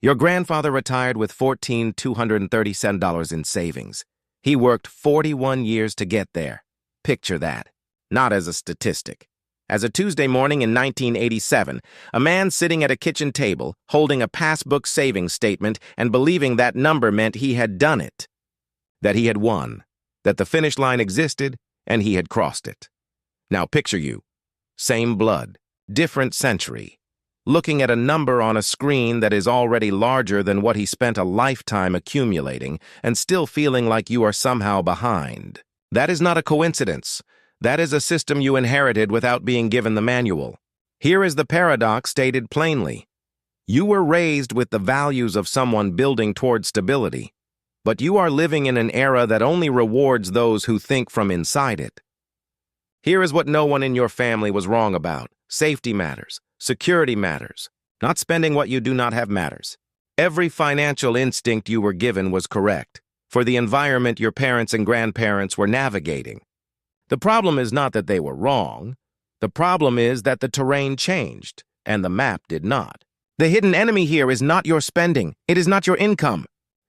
Your grandfather retired with $14,237 in savings. He worked 41 years to get there. Picture that. Not as a statistic. As a Tuesday morning in 1987, a man sitting at a kitchen table, holding a passbook savings statement and believing that number meant he had done it, that he had won, that the finish line existed, and he had crossed it. Now picture you, same blood, different century, looking at a number on a screen that is already larger than what he spent a lifetime accumulating, and still feeling like you are somehow behind. That is not a coincidence. That is a system you inherited without being given the manual. Here is the paradox stated plainly. You were raised with the values of someone building toward stability, but you are living in an era that only rewards those who think from inside it. Here is what no one in your family was wrong about. Safety matters. Security matters. Not spending what you do not have matters. Every financial instinct you were given was correct for the environment your parents and grandparents were navigating. The problem is not that they were wrong. The problem is that the terrain changed, and the map did not. The hidden enemy here is not your spending. It is not your income.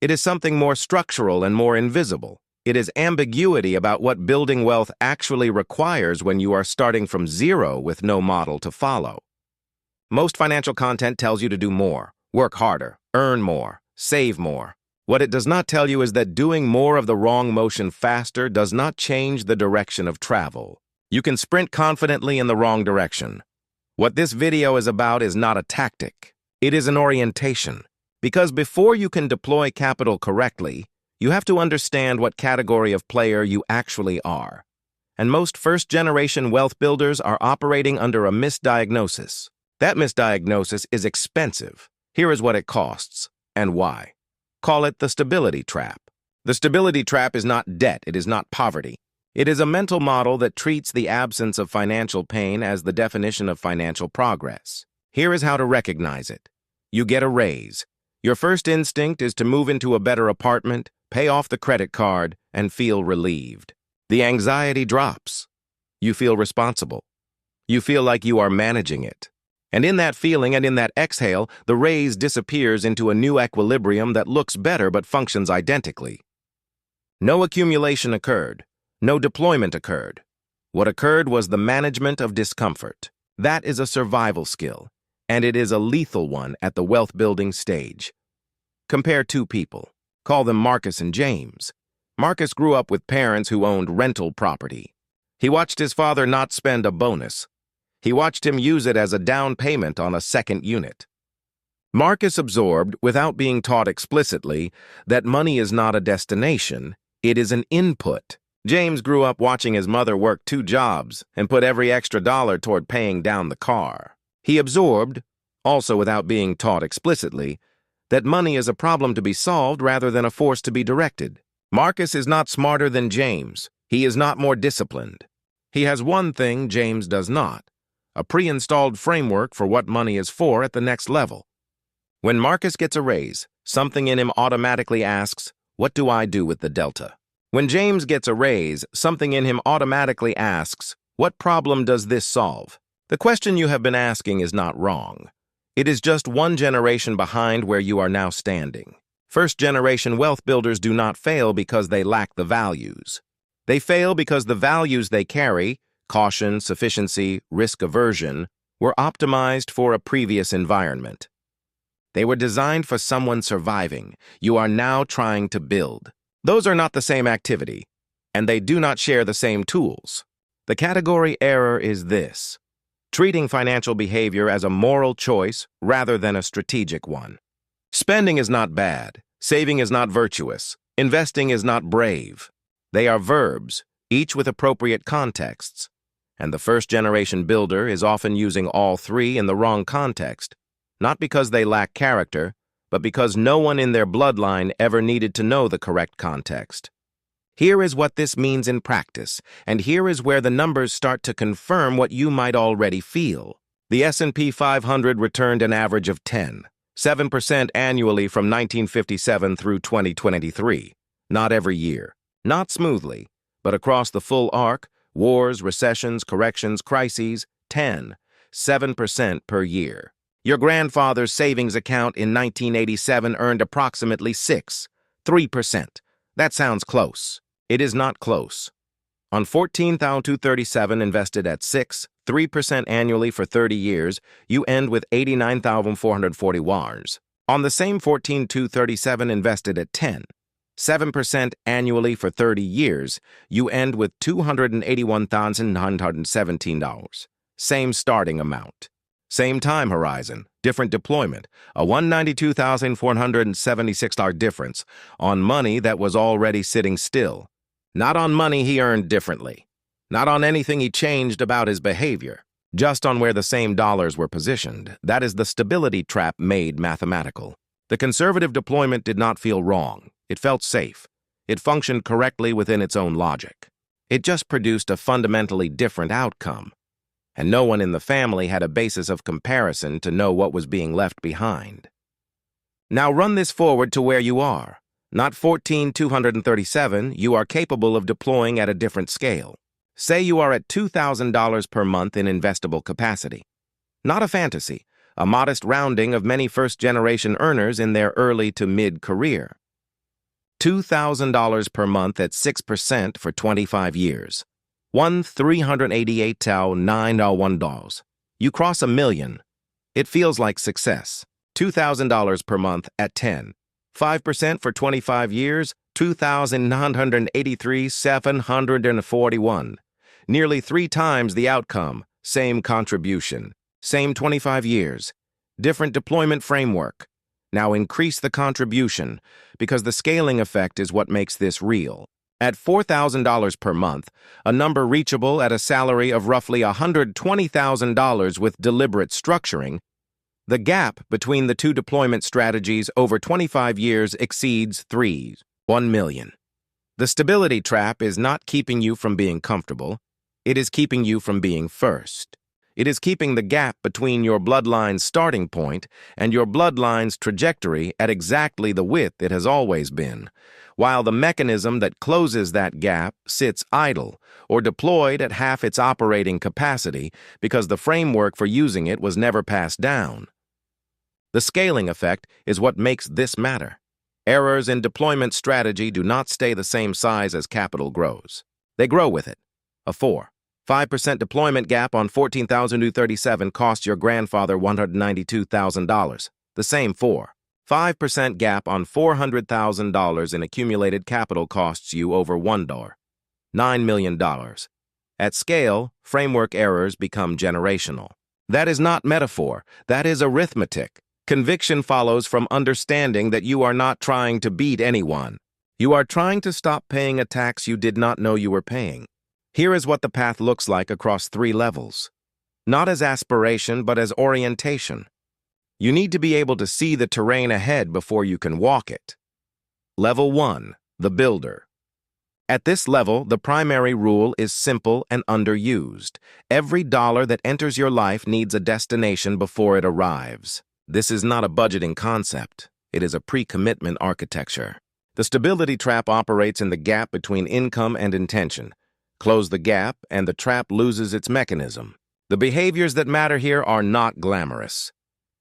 It is something more structural and more invisible. It is ambiguity about what building wealth actually requires when you are starting from zero with no model to follow. Most financial content tells you to do more, work harder, earn more, save more. What it does not tell you is that doing more of the wrong motion faster does not change the direction of travel. You can sprint confidently in the wrong direction. What this video is about is not a tactic. It is an orientation. Because before you can deploy capital correctly, you have to understand what category of player you actually are. And most first-generation wealth builders are operating under a misdiagnosis. That misdiagnosis is expensive. Here is what it costs, and why. Call it the stability trap. The stability trap is not debt, it is not poverty. It is a mental model that treats the absence of financial pain as the definition of financial progress. Here is how to recognize it. You get a raise. Your first instinct is to move into a better apartment, pay off the credit card, and feel relieved. The anxiety drops. You feel responsible. You feel like you are managing it. And in that feeling and in that exhale, the raise disappears into a new equilibrium that looks better but functions identically. No accumulation occurred. No deployment occurred. What occurred was the management of discomfort. That is a survival skill, and it is a lethal one at the wealth-building stage. Compare two people. Call them Marcus and James. Marcus grew up with parents who owned rental property. He watched his father not spend a bonus. He watched him use it as a down payment on a second unit. Marcus absorbed, without being taught explicitly, that money is not a destination, it is an input. James grew up watching his mother work 2 jobs and put every extra dollar toward paying down the car. He absorbed, also without being taught explicitly, that money is a problem to be solved rather than a force to be directed. Marcus is not smarter than James. He is not more disciplined. He has one thing James does not: a pre-installed framework for what money is for at the next level. When Marcus gets a raise, something in him automatically asks, what do I do with the delta? When James gets a raise, something in him automatically asks, what problem does this solve? The question you have been asking is not wrong. It is just one generation behind where you are now standing. First-generation wealth builders do not fail because they lack the values. They fail because the values they carry, caution, sufficiency, risk aversion, were optimized for a previous environment. They were designed for someone surviving. You are now trying to build. Those are not the same activity, and they do not share the same tools. The category error is this: treating financial behavior as a moral choice rather than a strategic one. Spending is not bad. Saving is not virtuous. Investing is not brave. They are verbs, each with appropriate contexts. And the first-generation builder is often using all three in the wrong context, not because they lack character, but because no one in their bloodline ever needed to know the correct context. Here is what this means in practice, and here is where the numbers start to confirm what you might already feel. The S&P 500 returned an average of 7% annually from 1957 through 2023. Not every year, not smoothly, but across the full arc, wars, recessions, corrections, crises, 7% per year. Your grandfather's savings account in 1987 earned approximately 3%. That sounds close. It is not close. On 14,237 invested at 3% annually for 30 years, you end with 89,440 wars. On the same 14,237 invested at 7% annually for 30 years, you end with $281,917. Same starting amount. Same time horizon, different deployment, a $192,476 difference on money that was already sitting still. Not on money he earned differently. Not on anything he changed about his behavior. Just on where the same dollars were positioned. That is the stability trap made mathematical. The conservative deployment did not feel wrong. It felt safe. It functioned correctly within its own logic. It just produced a fundamentally different outcome. And no one in the family had a basis of comparison to know what was being left behind. Now run this forward to where you are. Not 14,237, you are capable of deploying at a different scale. Say you are at $2,000 per month in investable capacity. Not a fantasy, a modest rounding of many first-generation earners in their early to mid-career. $2,000 per month at 6% for 25 years. $1,388,901. You cross $1 million. It feels like success. $2,000 per month at 5% for 25 years, $2,983,741. Nearly 3 times the outcome, same contribution, same 25 years, different deployment framework. Now increase the contribution, because the scaling effect is what makes this real. At $4,000 per month, a number reachable at a salary of roughly $120,000 with deliberate structuring, the gap between the two deployment strategies over 25 years exceeds $1 million. The stability trap is not keeping you from being comfortable. It is keeping you from being first. It is keeping the gap between your bloodline's starting point and your bloodline's trajectory at exactly the width it has always been, while the mechanism that closes that gap sits idle or deployed at half its operating capacity because the framework for using it was never passed down. The scaling effect is what makes this matter. Errors in deployment strategy do not stay the same size as capital grows. They grow with it. A 5% deployment gap on 14,237 cost your grandfather $192,000. The same 5% gap on $400,000 in accumulated capital costs you over $9 million. At scale, framework errors become generational. That is not metaphor. That is arithmetic. Conviction follows from understanding that you are not trying to beat anyone. You are trying to stop paying a tax you did not know you were paying. Here is what the path looks like across 3 levels. Not as aspiration, but as orientation. You need to be able to see the terrain ahead before you can walk it. Level 1, the builder. At this level, the primary rule is simple and underused. Every dollar that enters your life needs a destination before it arrives. This is not a budgeting concept. It is a pre-commitment architecture. The stability trap operates in the gap between income and intention. Close the gap, and the trap loses its mechanism. The behaviors that matter here are not glamorous.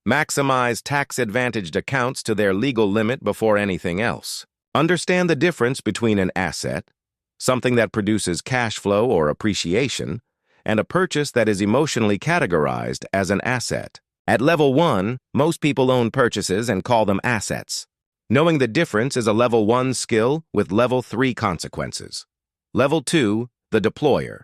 Maximize tax-advantaged accounts to their legal limit before anything else. Understand the difference between an asset, something that produces cash flow or appreciation, and a purchase that is emotionally categorized as an asset. At level 1, most people own purchases and call them assets. Knowing the difference is a level 1 skill with level 3 consequences. Level 2, the deployer.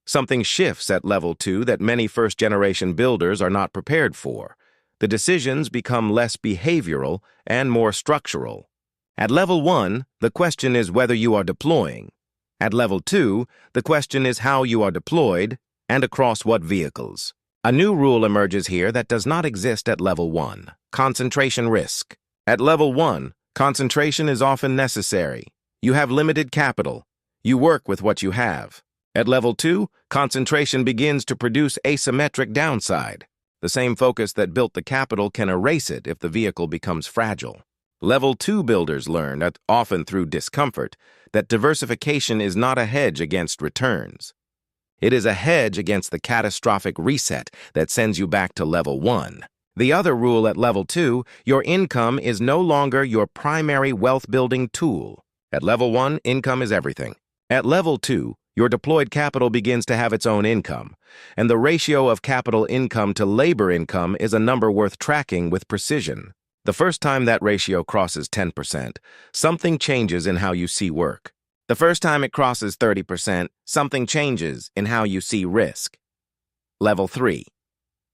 Something shifts at level 2 that many first-generation builders are not prepared for. The decisions become less behavioral and more structural. At level 1, the question is whether you are deploying. At level 2, the question is how you are deployed and across what vehicles. A new rule emerges here that does not exist at level 1. Concentration risk. At level 1, concentration is often necessary. You have limited capital. You work with what you have. At level 2, concentration begins to produce asymmetric downside. The same focus that built the capital can erase it if the vehicle becomes fragile. Level 2 builders learn, often through discomfort, that diversification is not a hedge against returns. It is a hedge against the catastrophic reset that sends you back to level 1. The other rule at level 2, your income is no longer your primary wealth-building tool. At level 1, income is everything. At level 2, your deployed capital begins to have its own income, and the ratio of capital income to labor income is a number worth tracking with precision. The first time that ratio crosses 10%, something changes in how you see work. The first time it crosses 30%, something changes in how you see risk. Level 3.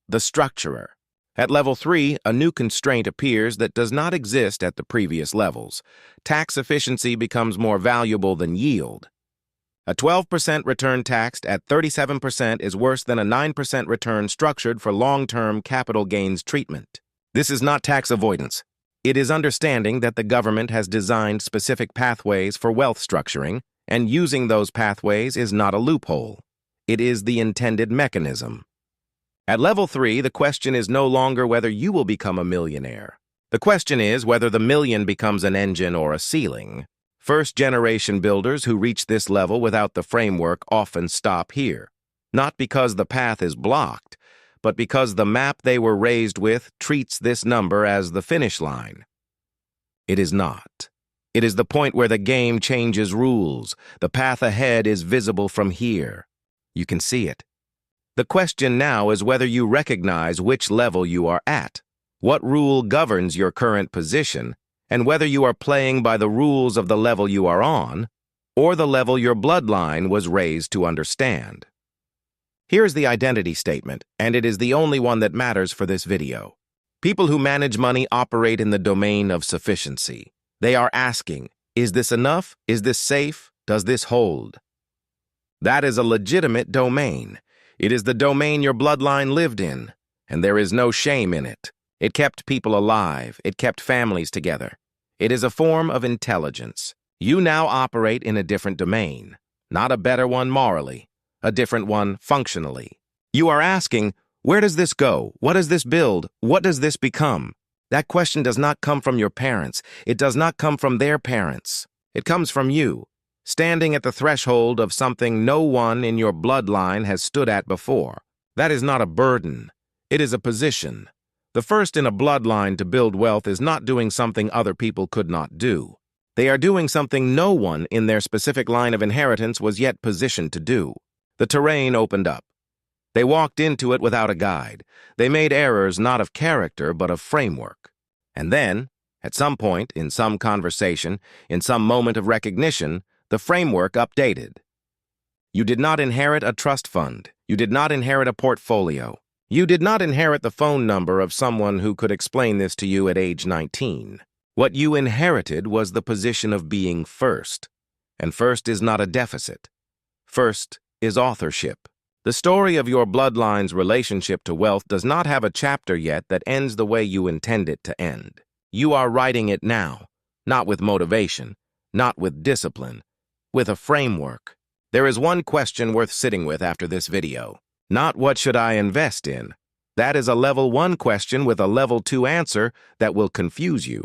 The structurer. At level 3, a new constraint appears that does not exist at the previous levels. Tax efficiency becomes more valuable than yield. A 12% return taxed at 37% is worse than a 9% return structured for long-term capital gains treatment. This is not tax avoidance. It is understanding that the government has designed specific pathways for wealth structuring, and using those pathways is not a loophole. It is the intended mechanism. At level 3, the question is no longer whether you will become a millionaire. The question is whether the million becomes an engine or a ceiling. First-generation builders who reach this level without the framework often stop here, not because the path is blocked, but because the map they were raised with treats this number as the finish line. It is not. It is the point where the game changes rules. The path ahead is visible from here. You can see it. The question now is whether you recognize which level you are at, what rule governs your current position, and whether you are playing by the rules of the level you are on, or the level your bloodline was raised to understand. Here's the identity statement, and it is the only one that matters for this video. People who manage money operate in the domain of sufficiency. They are asking, is this enough? Is this safe? Does this hold? That is a legitimate domain. It is the domain your bloodline lived in, and there is no shame in it. It kept people alive. It kept families together. It is a form of intelligence. You now operate in a different domain, not a better one morally, a different one functionally. You are asking, where does this go? What does this build? What does this become? That question does not come from your parents. It does not come from their parents. It comes from you, standing at the threshold of something no one in your bloodline has stood at before. That is not a burden. It is a position. The first in a bloodline to build wealth is not doing something other people could not do. They are doing something no one in their specific line of inheritance was yet positioned to do. The terrain opened up. They walked into it without a guide. They made errors not of character, but of framework. And then, at some point, in some conversation, in some moment of recognition, the framework updated. You did not inherit a trust fund. You did not inherit a portfolio. You did not inherit the phone number of someone who could explain this to you at age 19. What you inherited was the position of being first. And first is not a deficit. First is authorship. The story of your bloodline's relationship to wealth does not have a chapter yet that ends the way you intend it to end. You are writing it now, not with motivation, not with discipline, with a framework. There is one question worth sitting with after this video. Not what should I invest in? That is a level 1 question with a level 2 answer that will confuse you.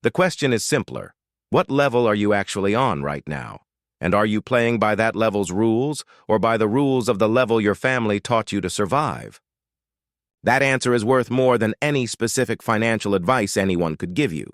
The question is simpler. What level are you actually on right now? And are you playing by that level's rules or by the rules of the level your family taught you to survive? That answer is worth more than any specific financial advice anyone could give you.